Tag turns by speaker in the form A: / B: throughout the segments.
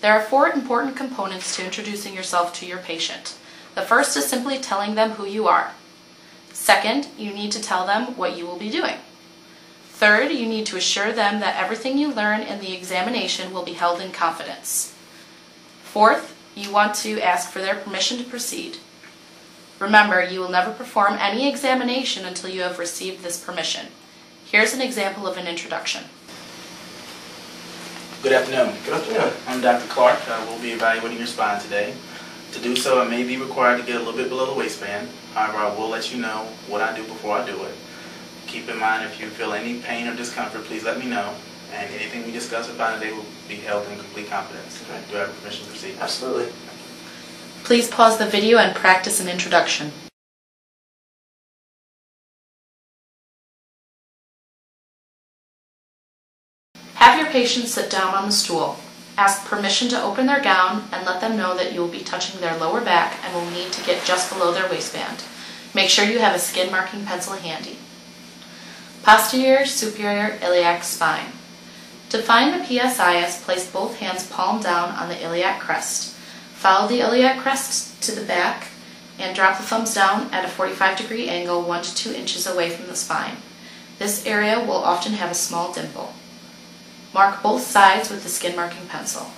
A: There are 4 important components to introducing yourself to your patient. The first is simply telling them who you are. Second, you need to tell them what you will be doing. Third, you need to assure them that everything you learn in the examination will be held in confidence. Fourth, you want to ask for their permission to proceed. Remember, you will never perform any examination until you have received this permission. Here's an example of an introduction.
B: Good afternoon.
C: Good afternoon.
B: I'm Dr. Clark. We'll be evaluating your spine today. To do so, I may be required to get a little bit below the waistband. However, I will let you know what I do before I do it. Keep in mind, if you feel any pain or discomfort, please let me know. And anything we discuss about today will be held in complete confidence.
C: Okay.
B: Do I have permission to proceed?
C: Absolutely.
A: Please pause the video and practice an introduction. Have your patient sit down on the stool. Ask permission to open their gown and let them know that you will be touching their lower back and will need to get just below their waistband. Make sure you have a skin marking pencil handy. Posterior superior iliac spine. To find the PSIS, place both hands palm down on the iliac crest. Follow the iliac crest to the back and drop the thumbs down at a 45-degree angle 1 to 2 inches away from the spine. This area will often have a small dimple. Mark both sides with the skin marking pencil.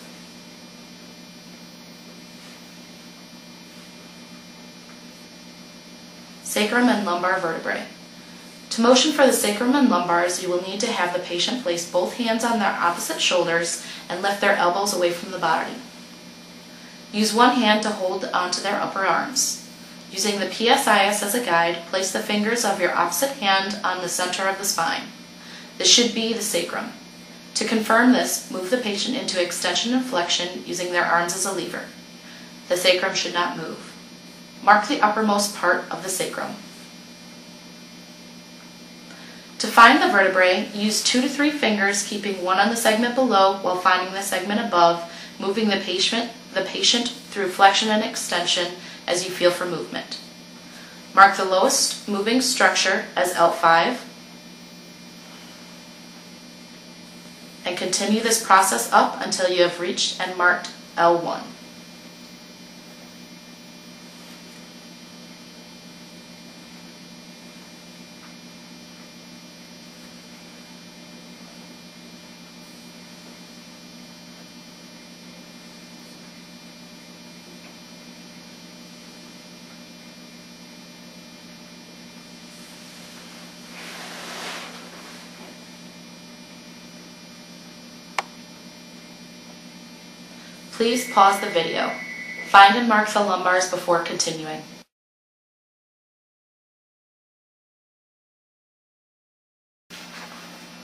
A: Sacrum and lumbar vertebrae. To motion for the sacrum and lumbars, you will need to have the patient place both hands on their opposite shoulders and lift their elbows away from the body. Use one hand to hold onto their upper arms. Using the PSIS as a guide, place the fingers of your opposite hand on the center of the spine. This should be the sacrum. To confirm this, move the patient into extension and flexion using their arms as a lever. The sacrum should not move. Mark the uppermost part of the sacrum. To find the vertebrae, use 2 to 3 fingers, keeping one on the segment below while finding the segment above, moving the patient through flexion and extension as you feel for movement. Mark the lowest moving structure as L5 and continue this process up until you have reached and marked L1. Please pause the video. Find and mark the lumbars before continuing.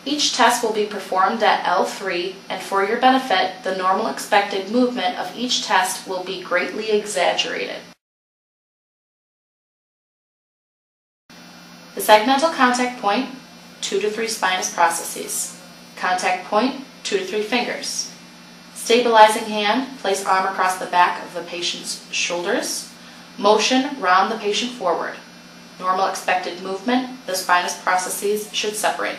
A: Each test will be performed at L3, and for your benefit, the normal expected movement of each test will be greatly exaggerated. The segmental contact point, 2 to 3 spinous processes. Contact point, 2 to 3 fingers. Stabilizing hand, place arm across the back of the patient's shoulders. Motion, round the patient forward. Normal expected movement, the spinous processes should separate.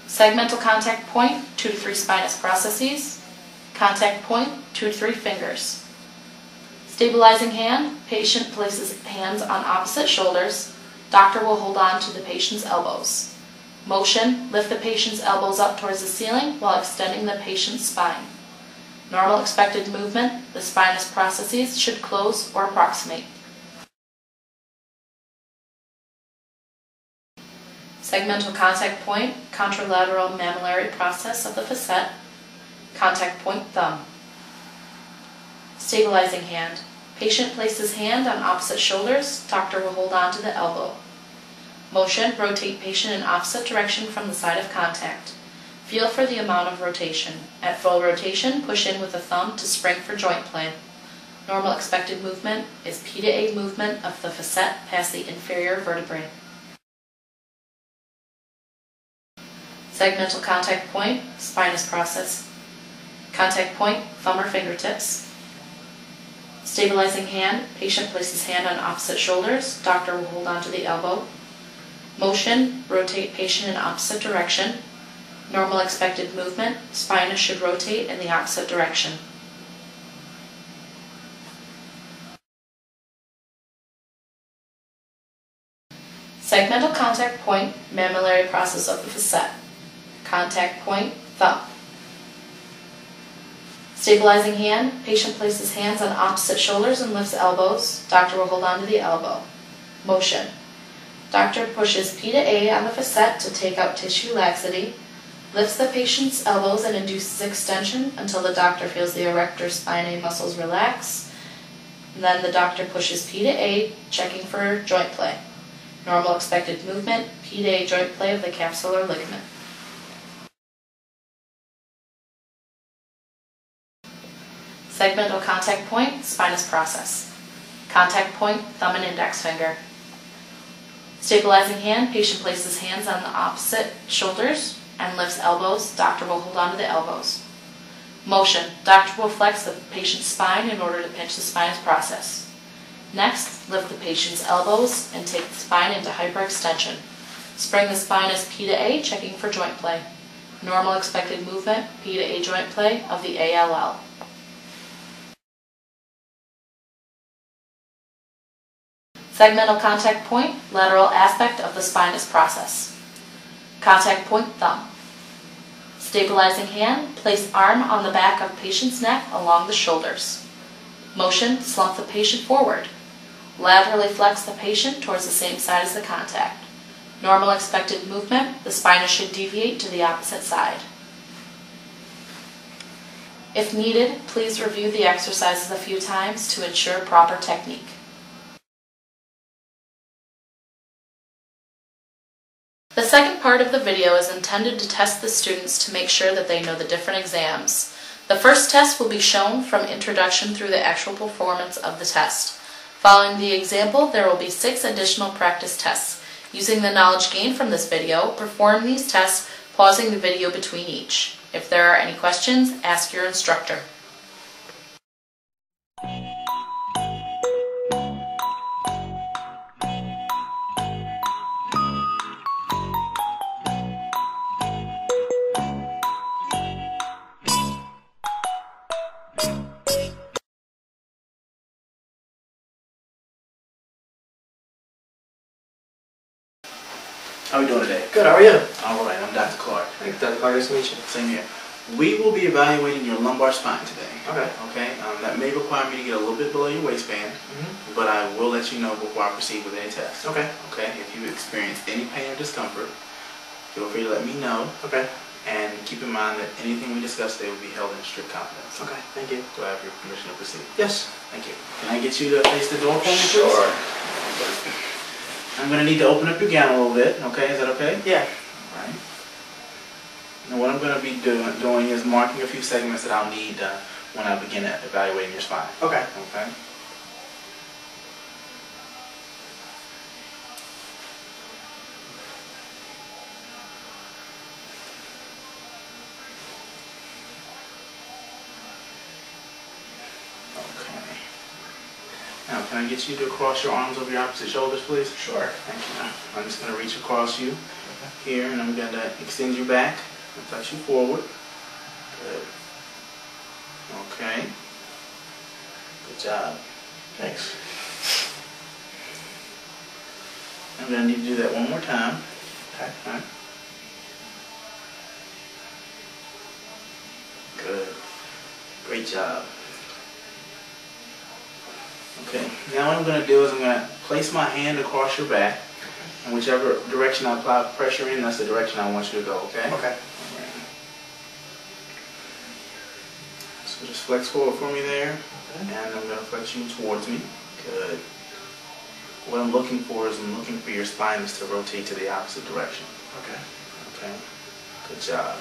A: Segmental contact point, 2 to 3 spinous processes. Contact point, 2 to 3 fingers. Stabilizing hand, patient places hands on opposite shoulders. Doctor will hold on to the patient's elbows. Motion, lift the patient's elbows up towards the ceiling while extending the patient's spine. Normal expected movement, the spinous processes should close or approximate. Segmental contact point, contralateral mammillary process of the facet. Contact point, thumb. Stabilizing hand. Patient places hand on opposite shoulders. Doctor will hold on to the elbow. Motion, rotate patient in opposite direction from the side of contact. Feel for the amount of rotation. At full rotation, push in with the thumb to spring for joint play. Normal expected movement is P to A movement of the facet past the inferior vertebrae. Segmental contact point, spinous process. Contact point, thumb or fingertips. Stabilizing hand, patient places hand on opposite shoulders. Doctor will hold on to the elbow. Motion, rotate patient in opposite direction. Normal expected movement, spine should rotate in the opposite direction. Segmental contact point, mammillary process of the facet. Contact point, thumb. Stabilizing hand, patient places hands on opposite shoulders and lifts elbows. Doctor will hold on to the elbow. Motion. Doctor pushes P to A on the facet to take out tissue laxity, lifts the patient's elbows and induces extension until the doctor feels the erector spinae muscles relax. And then the doctor pushes P to A, checking for joint play. Normal expected movement, P to A joint play of the capsular ligament. Segmental contact point, spinous process. Contact point, thumb and index finger. Stabilizing hand, patient places hands on the opposite shoulders and lifts elbows. Doctor will hold on to the elbows. Motion, doctor will flex the patient's spine in order to pinch the spinous process. Next, lift the patient's elbows and take the spine into hyperextension. Spring the spine as P to A, checking for joint play. Normal expected movement, P to A joint play of the ALL. Segmental contact point, lateral aspect of the spinous process. Contact point, thumb. Stabilizing hand, place arm on the back of patient's neck along the shoulders. Motion, slump the patient forward. Laterally flex the patient towards the same side as the contact. Normal expected movement, the spine should deviate to the opposite side. If needed, please review the exercises a few times to ensure proper technique. The second part of the video is intended to test the students to make sure that they know the different exams. The first test will be shown from introduction through the actual performance of the test. Following the example, there will be 6 additional practice tests. Using the knowledge gained from this video, perform these tests, pausing the video between each. If there are any questions, ask your instructor.
B: How are we doing today?
C: Good, how are you?
B: All right, I'm Dr. Clark.
C: Thanks, Dr. Clark. Nice to meet you.
B: Same here. We will be evaluating your lumbar spine today.
C: Okay.
B: Okay. That may require me to get a little bit below your waistband, but I will let you know before I proceed with any test.
C: Okay.
B: Okay. If you experience any pain or discomfort, feel free to let me know.
C: Okay.
B: And keep in mind that anything we discuss today will be held in strict confidence.
C: Okay, thank you.
B: Do I have your permission to proceed?
C: Yes.
B: Thank you. Can I get you to face the door for me, please?
C: Sure.
B: I'm going to need to open up your gown a little bit. Okay, is that okay?
C: Yeah.
B: All right. And what I'm going to be doing is marking a few segments that I'll need when I begin evaluating your spine.
C: Okay.
B: Okay. Now, can I get you to cross your arms over your opposite shoulders, please?
C: Sure.
B: Thank you. I'm just going to reach across you here, and I'm going to extend you back and touch you forward. Good. Okay. Good job.
C: Thanks.
B: I'm going to need to do that one more time.
C: Okay.
B: All right. Good. Great job. Okay, now what I'm going to do is I'm going to place my hand across your back, and whichever direction I apply pressure in, that's the direction I want you to go, okay?
C: Okay.
B: Right. So just flex forward for me there, and I'm going to flex you towards me. Good. What I'm looking for is I'm looking for your spine to rotate to the opposite direction.
C: Okay.
B: Okay, good job.